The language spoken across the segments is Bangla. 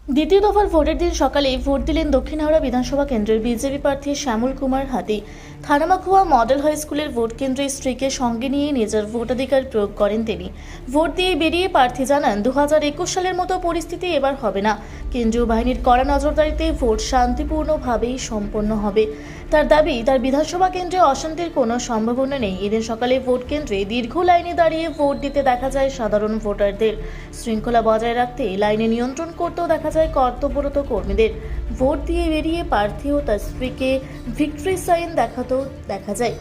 দ্বিতীয় দফার ভোটের দিন সকালে ভোট দিলেন দক্ষিণ হাওড়া বিধানসভা কেন্দ্রের বিজেপি প্রার্থী শ্যামল কুমার হাতি। থানামাখুয়া মডেল হাই স্কুলের ভোট কেন্দ্রে স্ত্রীকে সঙ্গে নিয়ে নিজের ভোটাধিকার প্রয়োগ করেন তিনি। ভোট দিয়ে বেরিয়ে প্রার্থী জানান 2021 সালের মতো পরিস্থিতি এবার হবে না। কেন্দ্রীয় বাহিনীর কড়া নজরদারিতে ভোট শান্তিপূর্ণভাবেই সম্পন্ন হবে। তার দাবি, তার বিধানসভা কেন্দ্রে অশান্তির কোনো সম্ভাবনা নেই। এদিন সকালে ভোট কেন্দ্রে দীর্ঘ লাইনে দাঁড়িয়ে ভোট দিতে দেখা যায় সাধারণ ভোটারদের। শৃঙ্খলা বজায় রাখতে লাইনে নিয়ন্ত্রণ করতেও দেখা যায় কর্তব্যরত কর্মীদের। ভোট দিয়ে বেরিয়ে প্রার্থী ও তার স্ত্রীকে ভিক্টরি সাইন দেখাতেও দেখা যায়।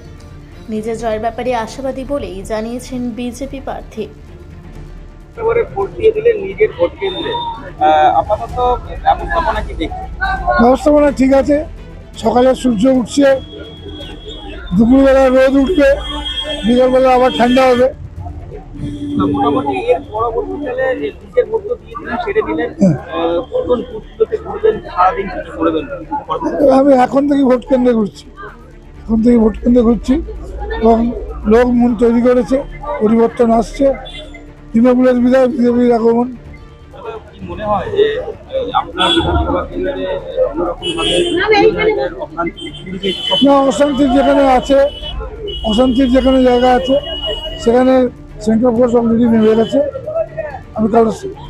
নিজের জয়ের ব্যাপারে আশাবাদী বলেই জানিয়েছেন বিজেপি প্রার্থী। ভোট দিয়ে দিলেন নিজের ভোট কেন্দ্রে, আপাতত ব্যবস্থাপনা কি দেখছেন? ব্যবস্থাপনা ঠিক আছে। সকালে সূর্য উঠছে, দুপুরবেলা রোদ উঠবে, বিকালবেলা আবার ঠান্ডা হবে। মোটামুটি এর পরবর্তীকালে নিজের ভোট তো দিয়ে দিলেন, সেরে দিলেন, কোন বুথগুলোতে ঘুরবেন, সারাদিন কি করবেন? আমি এখন থেকে ভোট কেন্দ্রে ঘুরছি এবং লোক মন তৈরি করেছে, পরিবর্তন আসছে। তৃণমূলের বিধায় বিজেপির আগমন। কি মনে হয় যে আপনার বিধানসভা কেন্দ্রে অন্যরকমভাবে অশান্তির যেখানে জায়গা আছে সেখানে সেন্ট্রাল ফোর্স অলরেডি নেমে গেছে। আমি কাল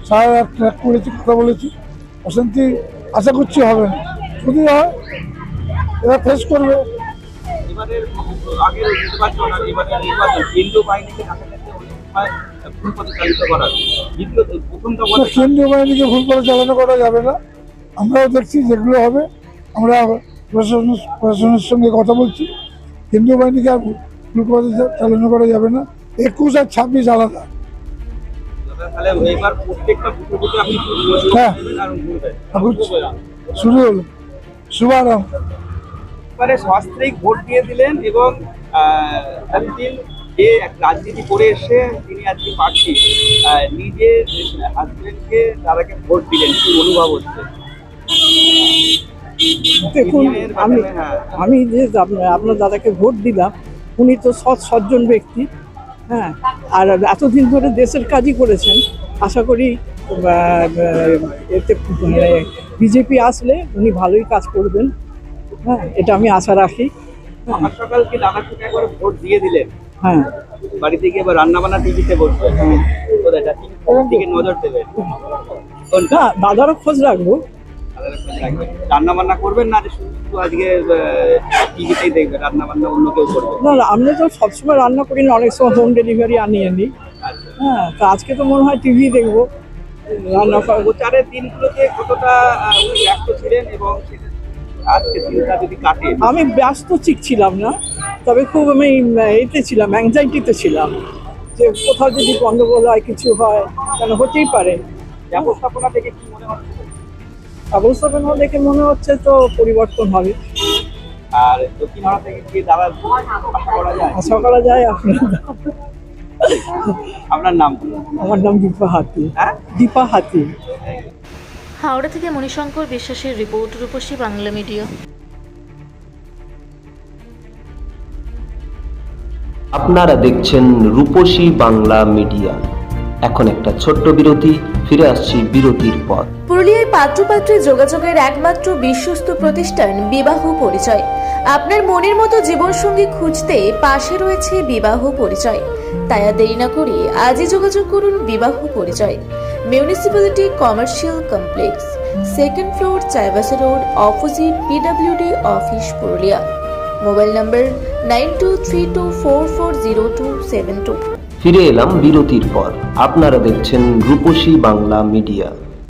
সারা রাত ট্র্যাক করেছি, কথা বলেছি। অশান্তি আশা করছি হবে না, যদি হয় এরা ফেস করবে। এবারের আগের নির্বাচন আর এবারের নির্বাচন কেন্দ্রীয় বাহিনীকে কাছাকাছি ভুল পথে চালিত করার দ্বিতীয় প্রথমটা বলে কেন্দ্রীয় বাহিনীকে ভুল করে চালনা করা যাবে না। আমরাও দেখছি যেগুলো হবে, আমরা প্রশাসনের সঙ্গে কথা বলছি। কেন্দ্রীয় বাহিনীকে আর ভুল পথে চালনা করা যাবে না। 21 আর 26 আলাদা। তাহলে এবার প্রত্যেকটা বুথে আপনি হ্যাঁ, শুরু হলো শুভারম্ভ। এবারে সস্ত্রীক ভোট দিয়ে দিলেন এবং এতদিন যে রাজনীতি করে এসে তিনি আজকে প্রার্থী, নিজের হাজবেন্ডকে দাদাকে ভোট দিলেন, কি অনুভব হচ্ছে? দেখুন, আমি যে আপনার দাদাকে ভোট দিলাম, উনি তো সজ্জন ব্যক্তি, হ্যাঁ, আর এতদিন ধরে দেশের কাজই করেছেন। আশা করি এতে বিজেপি আসলে উনি ভালোই কাজ করবেন, হ্যাঁ, এটা আমি আশা রাখি। সকাল কি দাদাকে একবার ভোট দিয়ে দিলেন? হ্যাঁ, বাড়িতে গিয়ে এবার রান্নাবান্না টিভিতে বসবেন, দিকে নজর দেবেন। না, দাদারও খোঁজ রাখবো। রান্না বান্না করবেন না শুধু আজকে টিভিতেই দেখবেন? রান্না বান্না অন্য কেউ করবে? না, আমরা তো সবসময় রান্না করি না, অনেক সময় হোম ডেলিভারি আনিয়ে নিই। হ্যাঁ, তো আজকে তো মনে হয় টিভি দেখবো। রান্না প্রচারের দিনগুলোতে কতটা ব্যস্ত ছিলেন এবং আজকে দিনটা যদি কাটে? আমি ব্যস্ত ছিলাম না, তবে খুব আমি এতে ছিলাম, অ্যাংজাইটিতে ছিলাম যে কোথাও যদি গন্ডগোল হয়, কিছু হয়, কেন হতেই পারে। ব্যবস্থাপনা থেকে কি মনে হচ্ছে? ব্যবস্থাপনা দেখে মনে হচ্ছে তো পরিবর্তন হবে। আর দক্ষিণ হাওড়া থেকে কি দাদা আশা করা যায়? আপনার নাম? আমার নাম দীপা হাতি। হ্যাঁ, দীপা হাতি। হাওড়া থেকে মণিশঙ্কর বিশ্বাসের রিপোর্ট, রূপসী বাংলা মিডিয়া। আপনারা দেখছেন রূপসী বাংলা মিডিয়া। এখন একটা ছোট্ট বিরতি, ফিরে আসছি বিরতির পর। পুরুলিয়ায় পাত্রপাত্রী যোগাযোগের একমাত্র বিশ্বস্ত প্রতিষ্ঠান বিবাহ পরিচয়। আপনার মনের মতো জীবনসঙ্গী খুঁজতে পাশে রয়েছে বিবাহ পরিচয়। তাই আর দেরি না করে আজই যোগাযোগ করুন বিবাহ পরিচয়। Municipality commercial complex, 2nd floor, Chaibasa road, opposite PWD office, Purulia. Mobile নম্বর 9232440272। ফিরে এলাম বিরতির পর। আপনারা দেখছেন রূপসী বাংলা মিডিয়া।